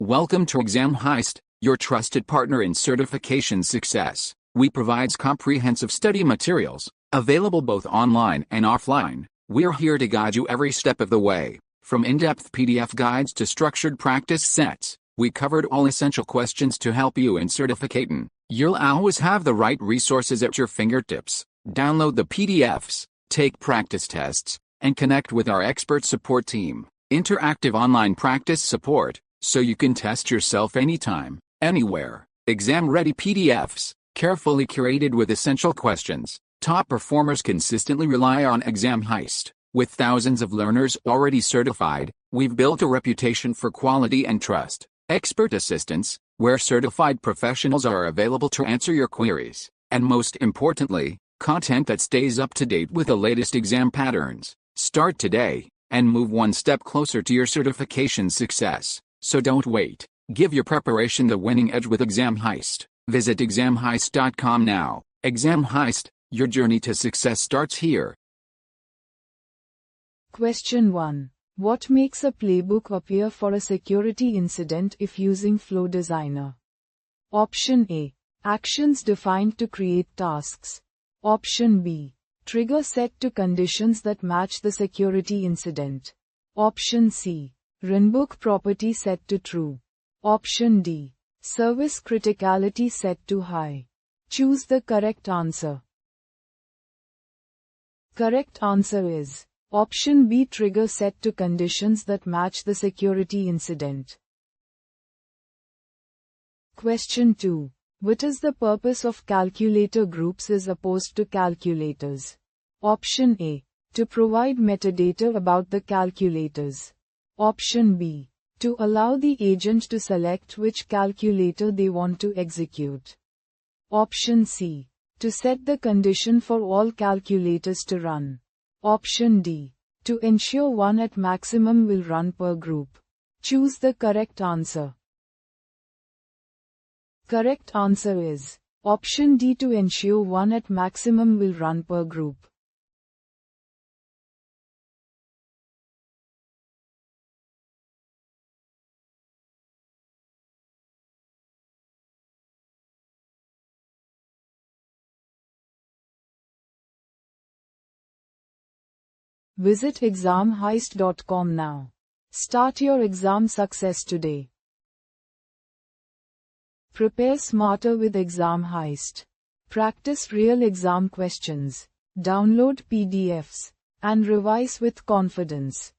Welcome to Exam Heist, your trusted partner in certification success. We provide comprehensive study materials, available both online and offline. We're here to guide you every step of the way. From in-depth PDF guides to structured practice sets, we covered all essential questions to help you in certificating. You'll always have the right resources at your fingertips. Download the PDFs, take practice tests, and connect with our expert support team. Interactive online practice support, so you can test yourself anytime, anywhere. Exam-ready PDFs, carefully curated with essential questions. Top performers consistently rely on Exam Heist. With thousands of learners already certified, we've built a reputation for quality and trust. Expert assistance, where certified professionals are available to answer your queries. And most importantly, content that stays up to date with the latest exam patterns. Start today, and move one step closer to your certification success. So don't wait. Give your preparation the winning edge with Exam Heist. Visit examheist.com now. Exam Heist, your journey to success starts here. Question 1. What makes a playbook appear for a security incident if using Flow Designer? Option A. Actions defined to create tasks. Option B. Trigger set to conditions that match the security incident. Option C. Runbook property set to true. Option D. Service criticality set to high. Choose the correct answer. Correct answer is Option B. Trigger set to conditions that match the security incident. Question 2. What is the purpose of calculator groups as opposed to calculators? Option A. To provide metadata about the calculators. Option B. To allow the agent to select which calculator they want to execute. Option C. To set the condition for all calculators to run. Option D. To ensure one at maximum will run per group. Choose the correct answer. Correct answer is Option D. To ensure one at maximum will run per group. Visit examheist.com now. Start your exam success today. Prepare smarter with Exam Heist. Practice real exam questions. Download PDFs. And revise with confidence.